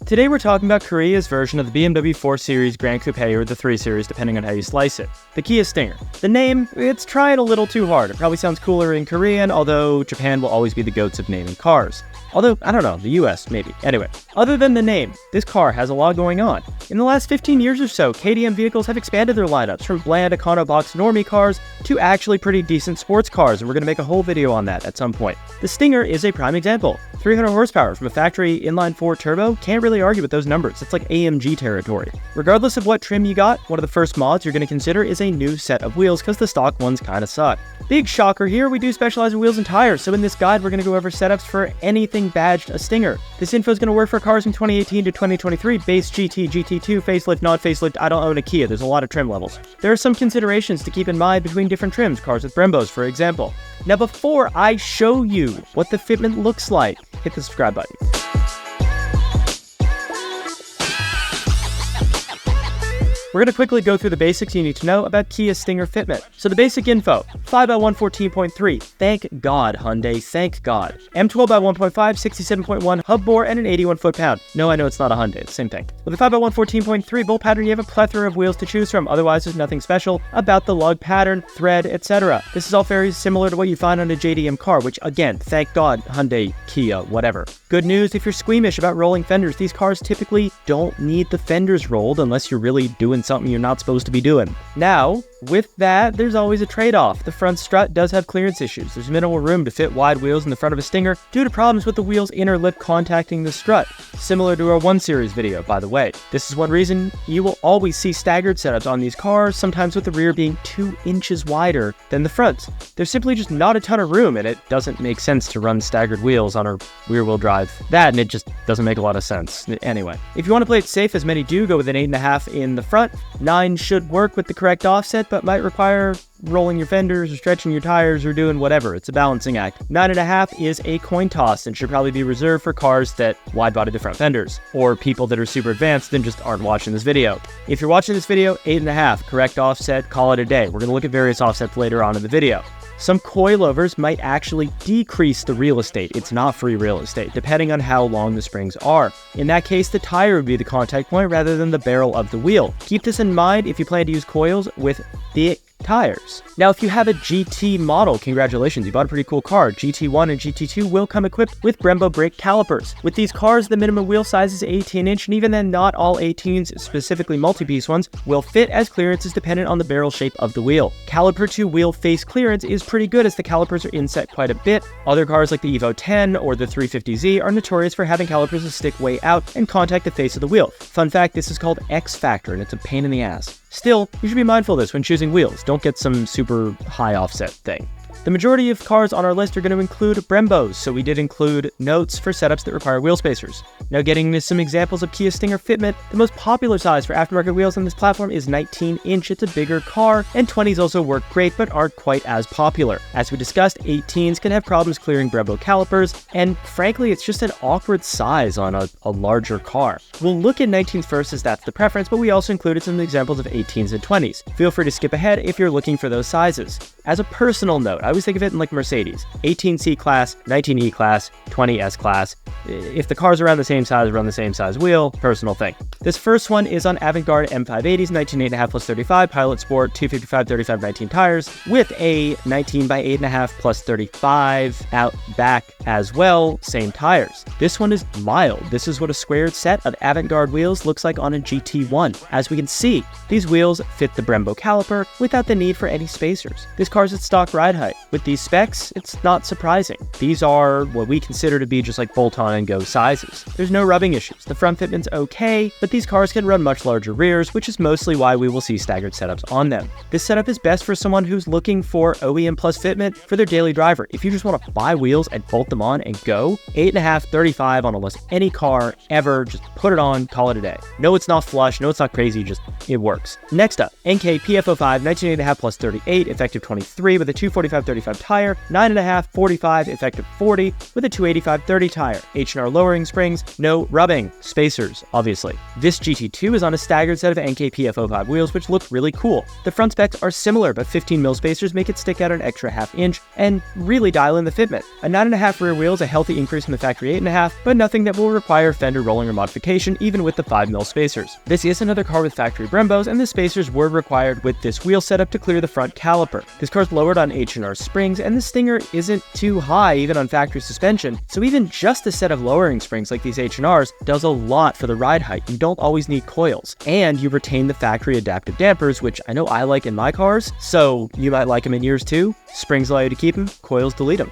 Today we're talking about Korea's version of the BMW 4 Series Gran Coupe or the 3 Series depending on how you slice it. The Kia Stinger. The name, it's trying a little too hard. It probably sounds cooler in Korean, although Japan will always be the goats of naming cars. Although, I don't know, the US maybe. Anyway, other than the name, this car has a lot going on. In the last 15 years or so, KTM vehicles have expanded their lineups from bland econo-box normie cars to actually pretty decent sports cars, and we're going to make a whole video on that at some point. The Stinger is a prime example. 300 horsepower from a factory inline-4 turbo, can't really argue with those numbers. It's like AMG territory. Regardless of what trim you got, one of the first mods you're going to consider is a new set of wheels because the stock ones kind of suck. Big shocker here, we do specialize in wheels and tires, so in this guide we're going to go over setups for anything badged a Stinger. This info is going to work for cars from 2018 to 2023, base GT, GT2, facelift, non-facelift. I don't own a Kia, there's a lot of trim levels. There are some considerations to keep in mind between different trims, cars with Brembos for example. Now before I show you what the fitment looks like, hit the subscribe button. We're going to quickly go through the basics you need to know about Kia Stinger fitment. So the basic info, 5x114.3, thank God Hyundai, thank God. M12x1.5, 67.1 hub bore, and an 81 foot-pound. No, I know it's not a Hyundai, it's the same thing. With the 5x114.3 bolt pattern, you have a plethora of wheels to choose from, otherwise there's nothing special about the lug pattern, thread, etc. This is all very similar to what you find on a JDM car, which again, thank God Hyundai, Kia, whatever. Good news, if you're squeamish about rolling fenders, these cars typically don't need the fenders rolled unless you're really doing something you're not supposed to be doing. Now, with that, there's always a trade-off. The front strut does have clearance issues. There's minimal room to fit wide wheels in the front of a Stinger due to problems with the wheel's inner lip contacting the strut. Similar to our 1 Series video, by the way. This is one reason you will always see staggered setups on these cars, sometimes with the rear being 2 inches wider than the front. There's simply just not a ton of room, and it doesn't make sense to run staggered wheels on a rear-wheel drive. That, and it just doesn't make a lot of sense. Anyway, if you want to play it safe, as many do, go with an 8.5 in the front. 9 should work with the correct offset, but might require rolling your fenders or stretching your tires or doing whatever. It's a balancing act. 9.5 is a coin toss and should probably be reserved for cars that wide-body the front fenders, or people that are super advanced and just aren't watching this video. If you're watching this video, 8.5, correct offset, call it a day. We're going to look at various offsets later on in the video. Some coilovers might actually decrease the real estate. It's not free real estate, depending on how long the springs are. In that case, the tire would be the contact point rather than the barrel of the wheel. Keep this in mind if you plan to use coils with thick tires. Now, if you have a GT model, congratulations, you bought a pretty cool car. GT1 and GT2 will come equipped with Brembo brake calipers. With these cars, the minimum wheel size is 18-inch, and even then, not all 18s, specifically multi-piece ones, will fit as clearance is dependent on the barrel shape of the wheel. Caliper to wheel face clearance is pretty good as the calipers are inset quite a bit. Other cars like the Evo 10 or the 350Z are notorious for having calipers that stick way out and contact the face of the wheel. Fun fact, this is called X Factor, and it's a pain in the ass. Still, you should be mindful of this when choosing wheels. Don't get some super high offset thing. The majority of cars on our list are going to include Brembos, so we did include notes for setups that require wheel spacers. Now getting into some examples of Kia Stinger fitment, the most popular size for aftermarket wheels on this platform is 19-inch. It's a bigger car, and 20s also work great but aren't quite as popular. As we discussed, 18s can have problems clearing Brembo calipers, and frankly, it's just an awkward size on a larger car. We'll look at 19s first as that's the preference, but we also included some examples of 18s and 20s. Feel free to skip ahead if you're looking for those sizes. As a personal note, I always think of it in like Mercedes, 18C class, 19E class, 20S class. If the car's around the same size, run the same size wheel, personal thing. This first one is on Avantgarde M580s, 19.8.5 plus 35, Pilot Sport, 255/35/19 tires, with a 19x8.5 plus 35 out back as well, same tires. This one is mild. This is what a squared set of Avantgarde wheels looks like on a GT1. As we can see, these wheels fit the Brembo caliper without the need for any spacers. This car's at stock ride height. With these specs, it's not surprising. These are what we consider to be just like bolt-on and go sizes. There's no rubbing issues. The front fitment's okay, but these cars can run much larger rears, which is mostly why we will see staggered setups on them. This setup is best for someone who's looking for OEM plus fitment for their daily driver. If you just want to buy wheels and bolt them on and go, 8.5, 35 on almost any car ever, just put it on, call it a day. No, it's not flush, no, it's not crazy, just it works. Next up, NK PF05 19.8.5 plus 38, effective 20 23 with a 245/35 tire, 9.5, 45, effective 40 with a 285/30 tire. H&R lowering springs, no rubbing. Spacers, obviously. This GT2 is on a staggered set of NKP F05 wheels, which look really cool. The front specs are similar, but 15mm spacers make it stick out an extra ½ inch and really dial in the fitment. A 9.5 rear wheel is a healthy increase from the factory 8.5, but nothing that will require fender rolling or modification, even with the 5mm spacers. This is another car with factory Brembos, and the spacers were required with this wheel setup to clear the front caliper. This car's lowered on H&R springs, and the stinger isn't too high even on factory suspension, so even just a set of lowering springs like these H&Rs does a lot for the ride height. You don't always need coils, and you retain the factory adaptive dampers, which I know I like in my cars, so you might like them in yours too. Springs allow you to keep them, coils delete them.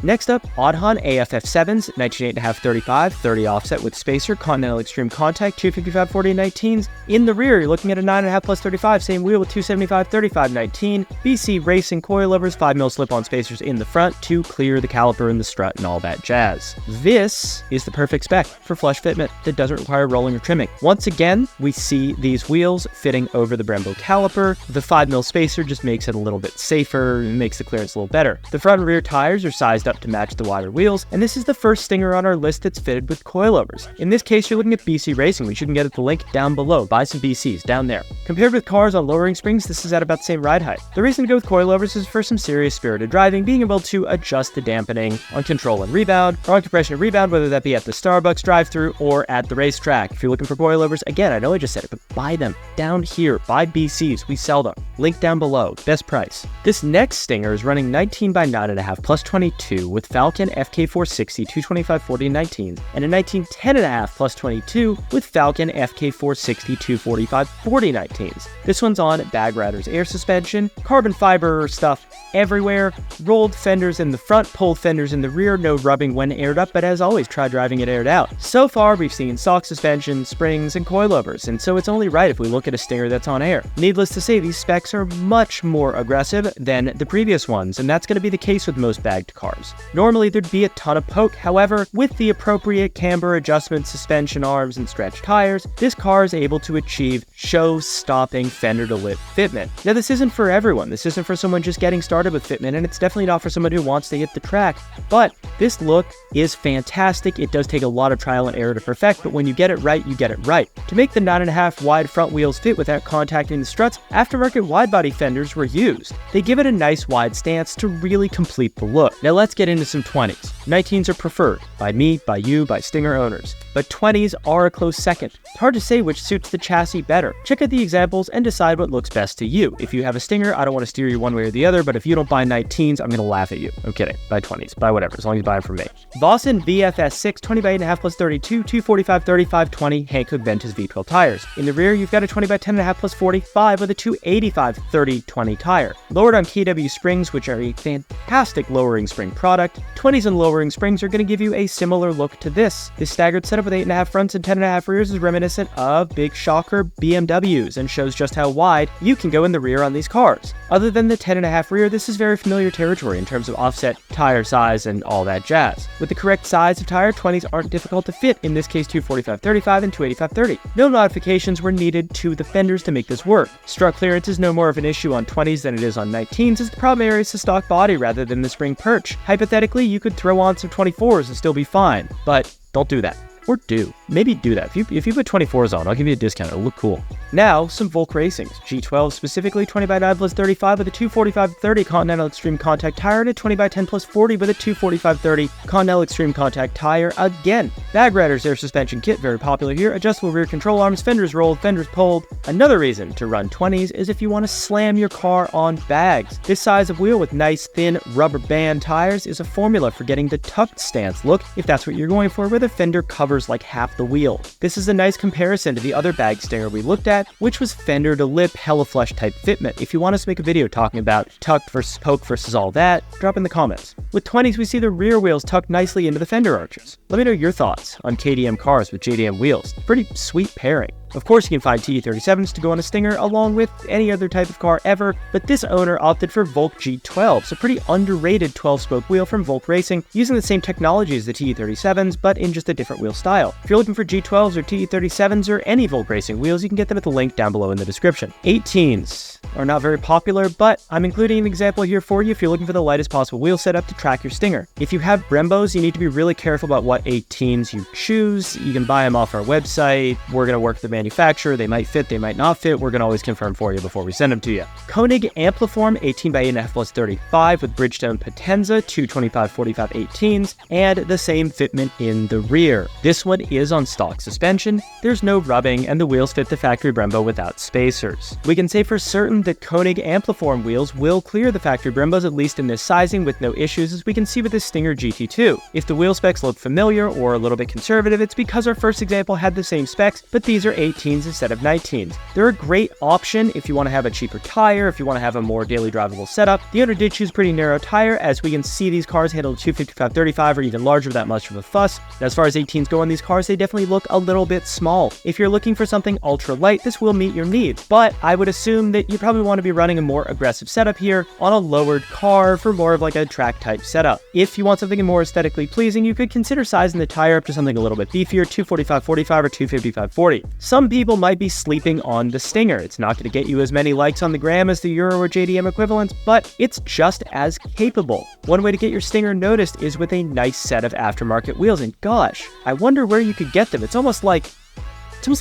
Next up, Audhan AFF7s, 19.8.5/35, 30 offset with spacer, Continental Extreme Contact, 255/40/19s. In the rear, you're looking at a 9.5+35, same wheel with 275/35/19. BC Racing coilovers, 5mm slip-on spacers in the front to clear the caliper and the strut and all that jazz. This is the perfect spec for flush fitment that doesn't require rolling or trimming. Once again, we see these wheels fitting over the Brembo caliper. The 5mm spacer just makes it a little bit safer, makes the clearance a little better. The front and rear tires are sized up to match the wider wheels, and this is the first Stinger on our list that's fitted with coilovers. In this case, you're looking at BC Racing, which you can get at the link down below. Buy some BCs down there. Compared with cars on lowering springs, this is at about the same ride height. The reason to go with coilovers is for some serious spirited driving, being able to adjust the dampening on control and rebound, or on compression and rebound, whether that be at the Starbucks drive-thru or at the racetrack. If you're looking for coilovers, again, I know I just said it, but buy them down here. Buy BCs. We sell them. Link down below. Best price. This next Stinger is running 19/9.5+22 with Falcon FK460 225/40/19s and a 1910.5+22 with Falcon FK460 245/40/19s. This one's on Bag Riders air suspension, carbon fiber stuff everywhere, rolled fenders in the front, pulled fenders in the rear, no rubbing when aired up, but as always, try driving it aired out. So far, we've seen stock suspension, springs, and coilovers, and so it's only right if we look at a Stinger that's on air. Needless to say, these specs are much more aggressive than the previous ones, and that's going to be the case with most bagged cars. Normally, there'd be a ton of poke. However, with the appropriate camber adjustment, suspension arms, and stretched tires, this car is able to achieve show-stopping fender-to-lip fitment. Now, this isn't for everyone. This isn't for someone just getting started with fitment, and it's definitely not for someone who wants to hit the track, but this look is fantastic. It does take a lot of trial and error to perfect, but when you get it right, you get it right. To make the 9.5 wide front wheels fit without contacting the struts, aftermarket wide-body fenders were used. They give it a nice wide stance to really complete the look. Now let's get into some 20s. 19s are preferred by me, by you, by Stinger owners, but 20s are a close second. It's hard to say which suits the chassis better. Check out the examples and decide what looks best to you. If you have a Stinger, I don't want to steer you one way or the other, but if you don't buy 19s, I'm going to laugh at you. I'm kidding. Buy 20s. Buy whatever, as long as you buy them from me. Vossen VFS6 20/8.5+32 245/35/20 Hankook Ventus V12 tires. In the rear, you've got a 20/10.5+45 with a 285/30/20 tire. Lowered on KW springs, which are a fantastic lowering spring product. 20s and lowering springs are going to give you a similar look to this. This staggered setup with 8.5 fronts and 10.5 rears is reminiscent of big shocker BMWs and shows just how wide you can go in the rear on these cars. Other than the 10.5 rear, this is very familiar territory in terms of offset, tire size, and all that jazz. With the correct size of tire, 20s aren't difficult to fit, in this case 245/35 and 285/30. No modifications were needed to the fenders to make this work. Strut clearance is no more of an issue on 20s than it is on 19s, as the problem area is the stock body rather than the spring perch. Hypothetically, you could throw on some 24s and still be fine, but don't do that. Or do. Maybe do that. If you put 24s on, I'll give you a discount. It'll look cool. Now, some Volk Racings. G12 specifically 20/9+35 with a 245/30 Continental Extreme Contact tire and a 20/10+40 with a 245/30 Continental Extreme Contact tire again. Bag Riders air suspension kit, very popular here. Adjustable rear control arms, fenders rolled, fenders pulled. Another reason to run 20s is if you want to slam your car on bags. This size of wheel with nice thin rubber band tires is a formula for getting the tucked stance look, if that's what you're going for, where the fender covers like half the wheel. This is a nice comparison to the other bag Stinger we looked at, which was fender to lip hella flush type fitment. If you want us to make a video talking about tucked versus poke versus all that, drop in the comments. With 20s, we see the rear wheels tucked nicely into the fender arches. Let me know your thoughts on KDM cars with JDM wheels. Pretty sweet pairing. Of course, you can find TE37s to go on a Stinger along with any other type of car ever, but this owner opted for Volk G12s, a pretty underrated 12-spoke wheel from Volk Racing, using the same technology as the TE37s, but in just a different wheel style. If you're looking for G12s or TE37s or any Volk Racing wheels, you can get them at the link down below in the description. 18s are not very popular, but I'm including an example here for you if you're looking for the lightest possible wheel setup to track your Stinger. If you have Brembos, you need to be really careful about what 18s you choose. You can buy them off our website. We're going to work with the manufacturer. They might fit, they might not fit. We're going to always confirm for you before we send them to you. Koenig Ampliform 18x8.5 plus 35 with Bridgestone Potenza 225/45 18s and the same fitment in the rear. This one is on stock suspension. There's no rubbing and the wheels fit the factory Brembo without spacers. We can say for certain that Koenig Ampliform wheels will clear the factory Brembos, at least in this sizing, with no issues, as we can see with the Stinger GT2. If the wheel specs look familiar or a little bit conservative, it's because our first example had the same specs, but these are 18s instead of 19s. They're a great option if you want to have a cheaper tire, if you want to have a more daily drivable setup. The owner did choose pretty narrow tire, as we can see these cars handle 255/35 or even larger without much of a fuss. And as far as 18s go on these cars, they definitely look a little bit small. If you're looking for something ultra light, this will meet your needs, but I would assume that you probably want to be running a more aggressive setup here on a lowered car for more of like a track type setup. If you want something more aesthetically pleasing, you could consider sizing the tire up to something a little bit beefier, 245/45 or 255/40. Some people might be sleeping on the Stinger. It's not going to get you as many likes on the gram as the Euro or JDM equivalents, but it's just as capable. One way to get your Stinger noticed is with a nice set of aftermarket wheels, and gosh, I wonder where you could get them. It's almost like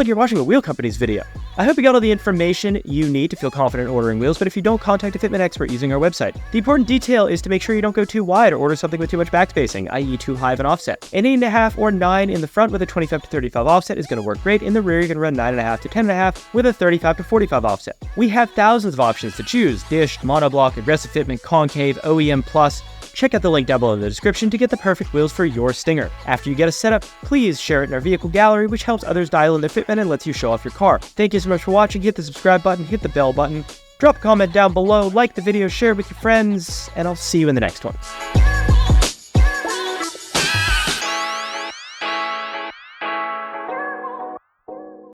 you're watching a wheel company's video. I hope you got all the information you need to feel confident ordering wheels, but if you don't, contact a fitment expert using our website. The important detail is to make sure you don't go too wide or order something with too much backspacing, i.e. too high of an offset. An 8.5 or 9 in the front with a 25/35 offset is going to work great. In the rear, you can run 9.5 to 10.5 with a 35/45 offset. We have thousands of options to choose: dish, monoblock, aggressive fitment, concave, OEM plus. Check out the link down below in the description to get the perfect wheels for your Stinger. After you get a setup, please share it in our vehicle gallery, which helps others dial in their fitment and lets you show off your car. Thank you so much for watching. Hit the subscribe button, hit the bell button, drop a comment down below, like the video, share it with your friends, and I'll see you in the next one.